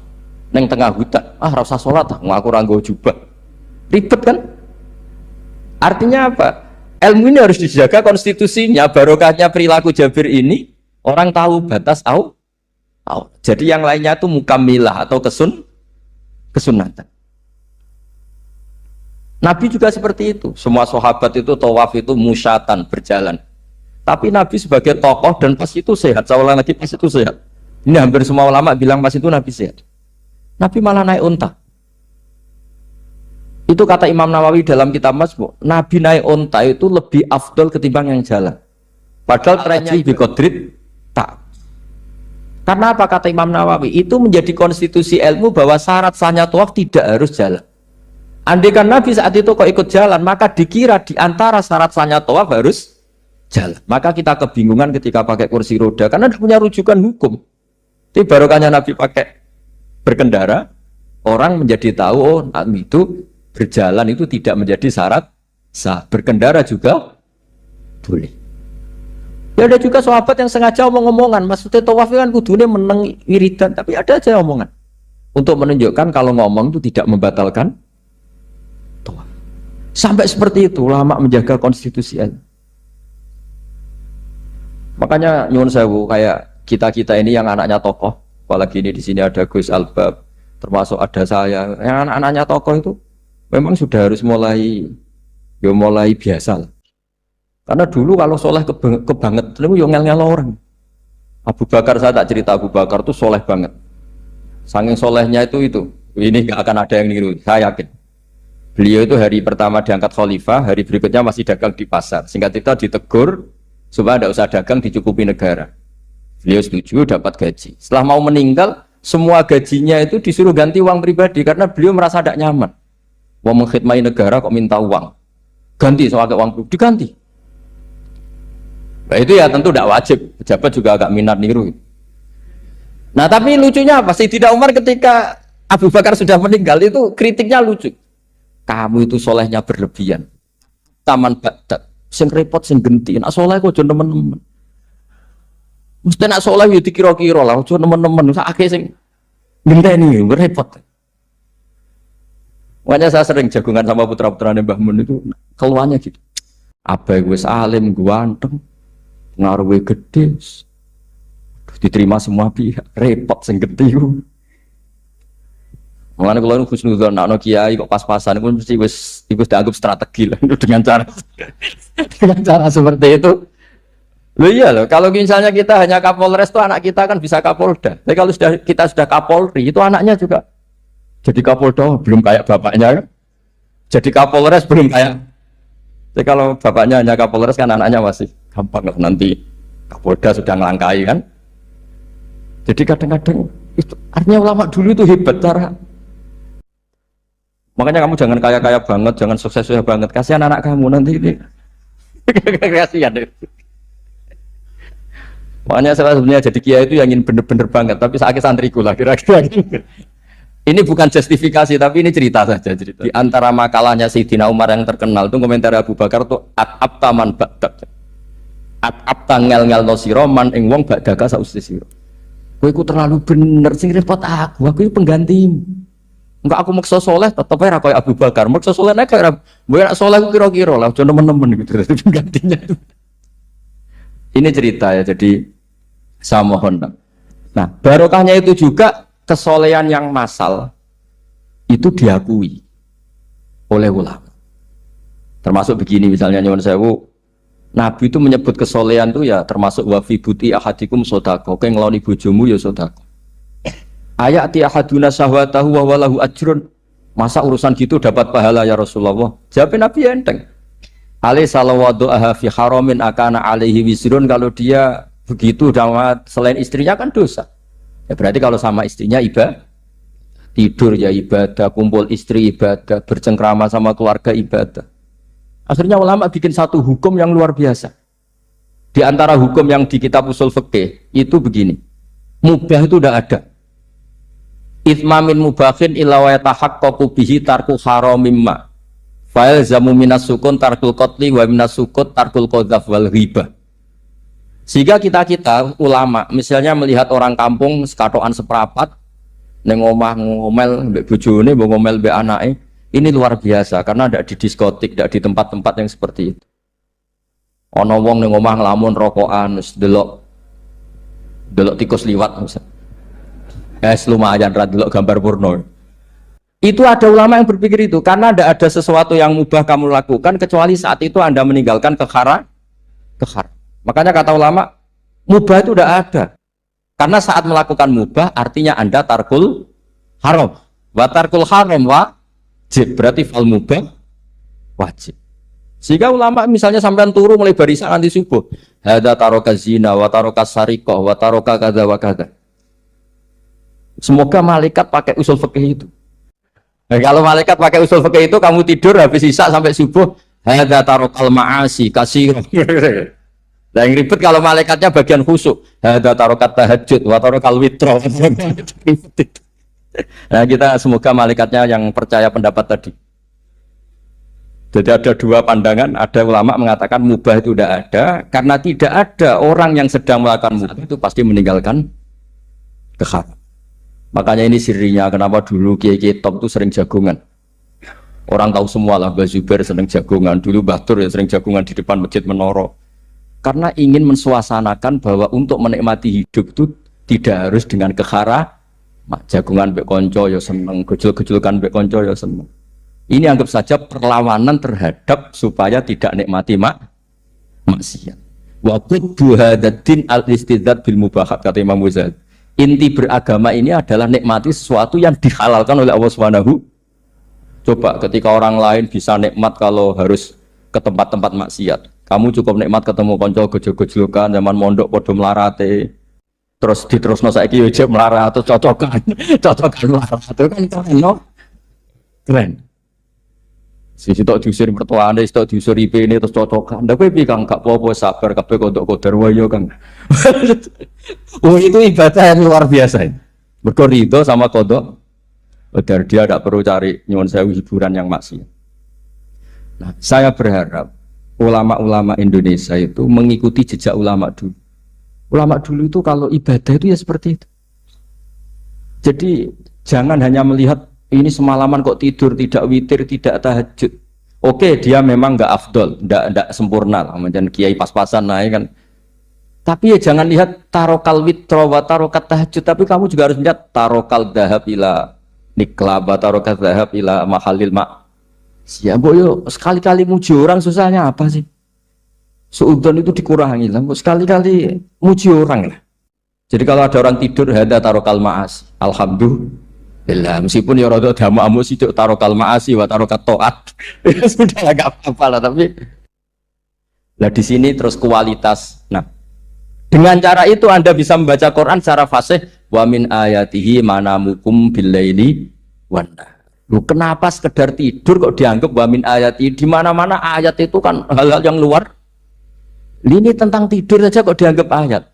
neng tengah hutan, rasa sholat, ngaku ranggo jubah, ribet kan? Artinya apa? Ilmu ini harus dijaga konstitusinya, barokahnya perilaku Jabir ini, orang tahu batas jadi yang lainnya itu mukamilah atau kesunatan. Nabi juga seperti itu. Semua sahabat itu tawaf itu musyatan, berjalan. Tapi Nabi sebagai tokoh dan pas itu sehat. Saya ulang lagi, pas itu sehat. Ini hampir semua ulama bilang pas itu Nabi sehat. Nabi malah naik unta. Itu kata Imam Nawawi dalam kitab Masmu, Nabi naik unta itu lebih afdol ketimbang yang jalan. Padahal trennya biqadrit tak. Karena apa kata Imam Nawawi? Itu menjadi konstitusi ilmu bahwa syarat sahnya tawaf tidak harus jalan. Andai kan Nabi saat itu kok ikut jalan, maka dikira di antara syarat sahnya tawaf harus jalan. Maka kita kebingungan ketika pakai kursi roda karena tidak punya rujukan hukum. Tapi barokahnya Nabi pakai berkendara, orang menjadi tahu oh itu berjalan itu tidak menjadi syarat sah. Berkendara juga boleh. Ya ada juga sahabat yang sengaja omong-omongan, maksudnya tawaf kan kudune meneng wiridan, tapi ada aja omongan untuk menunjukkan kalau ngomong itu tidak membatalkan tawaf. Sampai seperti itu ulama menjaga konstitusi. Makanya nyuwun sewu kayak kita ini yang anaknya tokoh, apalagi ini di sini ada Gus Albab, termasuk ada saya, yang anak-anaknya tokoh itu memang sudah harus mulai biasa lah. Karena dulu kalau soleh kebanget, itu yang ngel-ngel orang. Abu Bakar, saya tak cerita Abu Bakar tuh soleh banget. Saking solehnya itu, ini nggak akan ada yang niru, saya yakin. Beliau itu hari pertama diangkat khalifah, hari berikutnya masih dagang di pasar. Singkat cerita ditegur supaya tidak usah dagang, dicukupi negara. Beliau setuju, dapat gaji. Setelah mau meninggal, semua gajinya itu disuruh ganti uang pribadi karena beliau merasa tidak nyaman. Mau mengkhidmati negara kok minta uang, ganti soal uang pribadi, diganti. Nah itu ya tentu tidak wajib, pejabat juga agak minat niru. Nah tapi lucunya apa? Sayyidina Umar ketika Abu Bakar sudah meninggal itu kritiknya lucu. Kamu itu solehnya berlebihan. Taman badak, sing repot sing genti. Nak soleh kok aja nemen-nemen. Mesti nak soleh ya dikira-kira lah, aja nemen-nemen. Sakake sing ngenteni repot. Makanya saya sering jagungan sama putra-putrane Mbah Mun itu keluarnya gitu. Abai wis alim, ganteng, ngaruhe gede, diterima semua pihak, repot sing gede ku. Mulane kula husnudzon ana kiai kok pas-pasan pun mesti wis dianggap strategi lah dengan cara seperti itu. Loh iya loh, kalau misalnya kita hanya Kapolres itu anak kita kan bisa Kapolda. Tapi kalau kita sudah Kapolri itu anaknya juga jadi Kapolda belum kayak bapaknya kan. Jadi Kapolres belum kayak. Jadi kalau bapaknya hanya Kapolres kan anaknya masih gampang nanti Kapolda sudah ngelangkai kan. Jadi kadang-kadang itu artinya ulama dulu itu hebat cara. Makanya kamu jangan kaya-kaya banget, jangan sukses-sukses banget. Kasihan anak kamu nanti ini. Kasihan deh. Makanya saya sebenarnya jadi kiai itu yang ingin bener-bener banget, tapi sakit santriku lah kira-kira. Ini bukan justifikasi, tapi ini cerita saja. Cerita. Di antara makalahnya Sayyidina Umar yang terkenal itu komentar Abu Bakar tuh at-abta man ba'dak. At-abta ngel-ngel no siro man ing wong ba'daka sausi siro. Kowe iku terlalu bener sing repot aku itu penggantimu. Enggak aku maksa soleh tetep ora koyo Abu Bakar. Maksa soleh nek ora nak soleh kira-kira lah aja nemen-nemen gitu penggantinya. Ini cerita ya, jadi saya mohon. Nah, barokahnya itu juga kesolehan yang massal itu diakui oleh ulama. Termasuk begini misalnya nyuwun sewu, Nabi itu menyebut kesolehan itu ya termasuk wa fi buti ahadikum sodako, kowe ngeloni bojomu ya sodako. Ayati ahaduna syahwatahu wa walahu ajrun. Masa urusan gitu dapat pahala ya Rasulullah? Jawab Nabi enteng. Ali salawatu aha fi haramin akana alaihi wisrun, kalau dia begitu sama selain istrinya kan dosa. Ya berarti kalau sama istrinya ibadah, tidur ya ibadah, kumpul istri ibadah, bercengkrama sama keluarga ibadah. Akhirnya ulama bikin satu hukum yang luar biasa. Di antara hukum yang di kitab usul fikih itu begini. Mubah itu tidak ada. Ithmamin mubahin illa wa yatahaqqaqu bihi tarku haramimma. Fa'il zamu minas sukun tarkul qatli wa minas sukut tarkul qadzaf wal ghibah. Sehingga kita ulama misalnya melihat orang kampung sekatokan seprapat neng omah ngomel mbek bojone, mbok ngomel mbek anake, ini luar biasa karena tidak di diskotik, tidak di tempat-tempat yang seperti itu. Ana wong neng omah nglamun rokokan, delok tikus liwat misalnya. Lumayan delok gambar porno. Itu ada ulama yang berpikir itu karena tidak ada sesuatu yang mubah kamu lakukan kecuali saat itu Anda meninggalkan keharam. Makanya kata ulama, mubah itu tidak ada. Karena saat melakukan mubah artinya Anda tarkul haram. Wa tarkul haram wajib, berarti fal mubah wajib. Sehingga ulama misalnya sampai turu mulai barisan nanti subuh, hadza taroka zina wa taroka sariqah wa taroka kadza wa kadza. Semoga malaikat pakai usul fikih itu. Nah, kalau malaikat pakai usul fikih itu kamu tidur habis isya sampai subuh, hadza tarokal ma'asi kasir. Nah, yang ribet kalau malaikatnya bagian khusuk, hadza tarokat tahajud wa tarokal witro. Nah, kita semoga malaikatnya yang percaya pendapat tadi. Jadi ada dua pandangan, ada ulama mengatakan mubah itu tidak ada, karena tidak ada orang yang sedang melakukan mubah itu pasti meninggalkan keharam. Makanya ini sirinya kenapa dulu kiai-kiai top itu sering jagungan. Orang tahu semua lah, Mbah Zubair sering jagungan, dulu Mbah Tur ya sering jagungan di depan masjid Menara. Karena ingin mensuasanakan bahwa untuk menikmati hidup itu tidak harus dengan keharam. Jagungan mbek konco ya seneng, gejul-gejulkan mbek konco ya seneng. Ini anggap saja perlawanan terhadap supaya tidak nikmati maksiat. Wa qudbu hadatin al-istidzad bil mubahat kata Imam Ghazali. Inti beragama ini adalah nikmati sesuatu yang dihalalkan oleh Allah Subhanahu. Coba ketika orang lain bisa nikmat kalau harus ke tempat-tempat maksiat. Kamu cukup nikmat ketemu konco gejul-gejulkan zaman mondok padha melarate. Terus diterusno saiki yo jek melarat atau cocokan melarat itu kan keren no? Keren. Sisi tok diusir mertuane, sisi tok diusir IP-ne terus cocokan. Ndak kowe piye Kang gak apa-apa sabar kabeh kodok kodar wae yo Kang. Oh itu ibadah yang luar biasa. Mergo ridho sama kodok. Kodar dia tidak perlu cari nyuwun sewu hiburan yang maksiat. Nah, saya berharap ulama-ulama Indonesia itu mengikuti jejak ulama dulu. Ulama dulu itu kalau ibadah itu ya seperti itu. Jadi jangan hanya melihat ini semalaman kok tidur, tidak witir, tidak tahajud. Oke, dia memang nggak afdol, nggak sempurna lah, macam kiai pas-pasan naik kan. Tapi ya jangan lihat tarokal witro wa tarokat tahajud, tapi kamu juga harus lihat tarokal dahab ila niklaba, tarokat dahab ila mahalil mak. Siapa yo sekali-kali muji orang susahnya apa sih? Suudzon itu dikurangi lah, sekali-kali muji orang lah. Jadi kalau ada orang tidur hada tarokal maas, alhamdulillah, meskipun ya rada damu sih tarokal maasi wa tarokat toat, sudah agak apa-apa lah. Tapi lah di sini terus kualitas. Nah, dengan cara itu Anda bisa membaca Quran secara fasih. Wa min ayatihi manamukum billaili wan nahar. Loh, kenapa sekedar tidur kok dianggap wa min ayatihi? Di mana-mana ayat itu kan hal-hal yang luar. Ini tentang tidur saja kok dianggap ayat.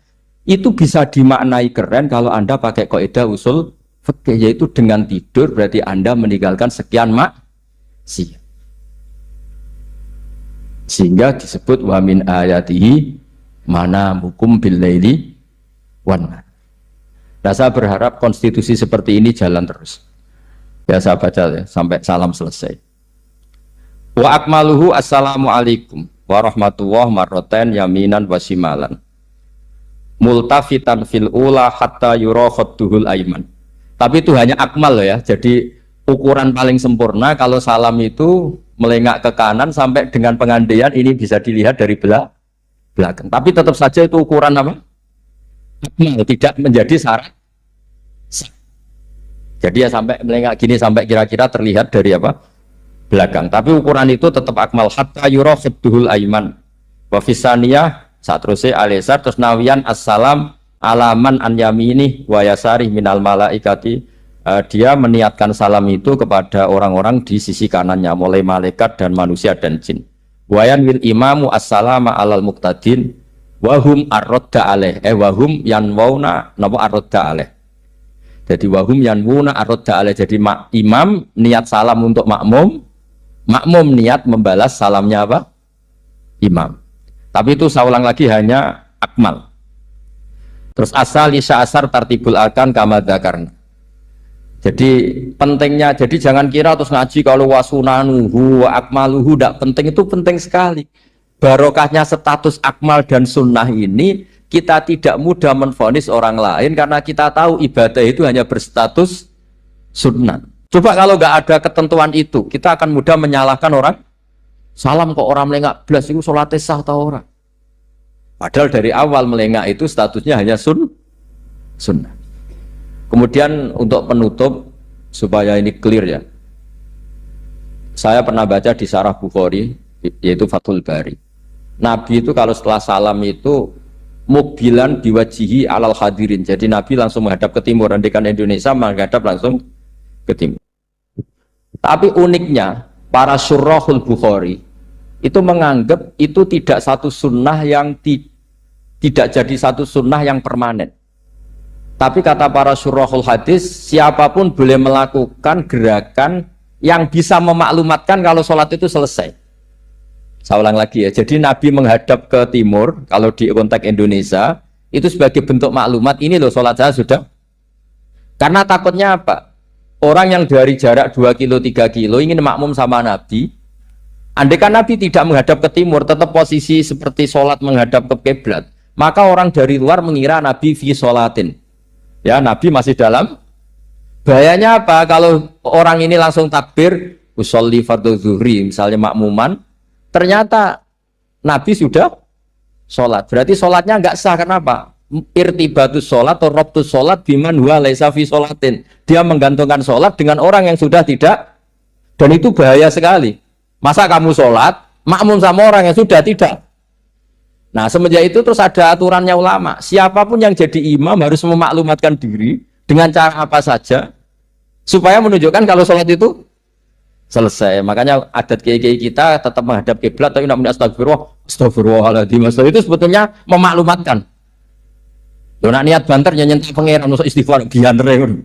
Itu bisa dimaknai keren kalau Anda pakai kaidah usul fikih, yaitu dengan tidur berarti Anda meninggalkan sekian maksiat. Sehingga disebut wa min ayatihi manamukum billaili wan nahar. Nah, saya berharap konstitusi seperti ini jalan terus. Ya saya baca ya sampai salam selesai. Wa akmaluhu assalamualaikum warahmatullahi marroten yaminan wasimalan multafitan fil ula hatta yura khadduhul aiman. Tapi itu hanya akmal ya, jadi ukuran paling sempurna kalau salam itu melengak ke kanan sampai dengan pengandaian ini bisa dilihat dari belakang. Tapi tetap saja itu ukuran apa? Akmal, tidak menjadi syarat. Jadi ya sampai melengak gini sampai kira-kira terlihat dari apa? Belakang. Tapi ukuran itu tetap akmal hatta yura khadduhul aiman. Wa fisaniyah saat terusé alisar terus nawian assalam alaman an yamini wa yasari minal malaikati. Dia meniatkan salam itu kepada orang-orang di sisi kanannya mulai malaikat dan manusia dan jin. Wayan wil imamu assalama alal muqtadin wahum arrodda alaih wahum yanwauna napa arrodda alaih. Jadi wahum yanwuna arrodda alaih. Jadi imam niat salam untuk makmum, makmum niat membalas salamnya apa? Imam. Tapi itu saya ulang lagi hanya akmal. Terus asal isya asar tartibul arkan kama dzakarna. Jadi pentingnya, jadi jangan kira terus ngaji kalau wasunanuhu wa akmaluhu tidak penting, itu penting sekali. Barokahnya status akmal dan sunnah ini kita tidak mudah menvonis orang lain karena kita tahu ibadah itu hanya berstatus sunnah. Coba kalau nggak ada ketentuan itu, kita akan mudah menyalahkan orang. Salam kok orang melengak belas itu sholatnya sah atau orang? Padahal dari awal melengak itu statusnya hanya sunnah. Kemudian untuk penutup supaya ini clear ya, saya pernah baca di Syarah Bukhari yaitu Fathul Bari. Nabi itu kalau setelah salam itu mukbilan biwajihi alal hadirin. Jadi Nabi langsung menghadap ke timur, andikan Indonesia menghadap langsung ke timur. Tapi uniknya para syurahul Bukhari itu menganggap itu tidak satu sunnah yang tidak jadi satu sunnah yang permanen. Tapi kata para syurahul hadis, siapapun boleh melakukan gerakan yang bisa memaklumatkan kalau sholat itu selesai. Saya ulang lagi ya. Jadi Nabi menghadap ke timur, kalau di konteks Indonesia, itu sebagai bentuk maklumat, ini loh sholat saya sudah. Karena takutnya apa? Orang yang dari jarak 2 kilo, 3 kilo ingin makmum sama Nabi. Andai kan Nabi tidak menghadap ke timur, tetap posisi seperti sholat menghadap ke kiblat, maka orang dari luar mengira Nabi fi sholatin. Ya, Nabi masih dalam. Bahayanya apa? Kalau orang ini langsung takbir, usolli fardhu zuhri, misalnya makmuman, ternyata Nabi sudah sholat. Berarti sholatnya nggak sah. Kenapa? Irtibatus sholat atau robtus sholat biman huwa laisa fi sholatin. Dia menggantungkan sholat dengan orang yang sudah tidak, dan itu bahaya sekali. Masa kamu sholat makmum sama orang yang sudah tidak. Nah, semenjak itu terus ada aturannya ulama. Siapapun yang jadi imam harus memaklumatkan diri dengan cara apa saja supaya menunjukkan kalau sholat itu selesai. Makanya adat kiai-kiai kita tetap menghadap kiblat tapi namanya astagfirullahaladzim. Itu sebetulnya memaklumatkan. Loh, nak niat banter nyentuh pangeran usah istighfar gianre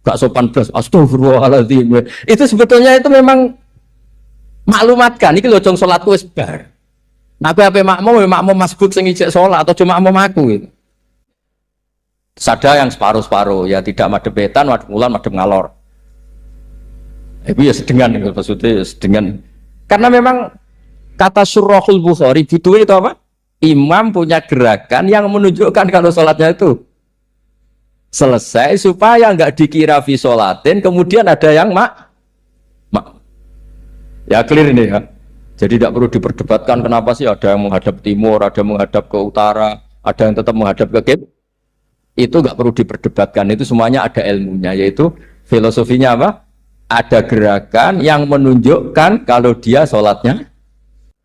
gak sopan blas astagfirullahaladzim. Itu sebetulnya itu memang maklumatkan iki lho jong salatku wis bar. Nabi ape makmum masbuk sing ijek salat atau cuma makmum aku gitu. Ada yang separuh-separuh ya tidak madhep wetan, madhep kulon, madhep ngalor. Itu ya sedengan gitu maksudnya sedengan. Karena memang kata Surahul Bukhari itu apa? Imam punya gerakan yang menunjukkan kalau sholatnya itu selesai supaya nggak dikira fi sholatin kemudian ada yang ya clear ini ya. Jadi tidak perlu diperdebatkan kenapa sih ada yang menghadap timur, ada yang menghadap ke utara, ada yang tetap menghadap ke kiblat. Itu nggak perlu diperdebatkan, itu semuanya ada ilmunya, yaitu filosofinya apa? Ada gerakan yang menunjukkan kalau dia sholatnya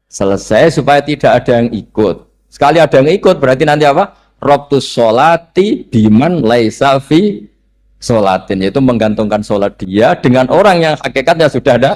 selesai supaya tidak ada yang ikut. Sekali ada yang ikut berarti nanti apa? Robtus sholati biman laisa fi sholatin, yaitu menggantungkan sholat dia dengan orang yang hakikatnya sudah ada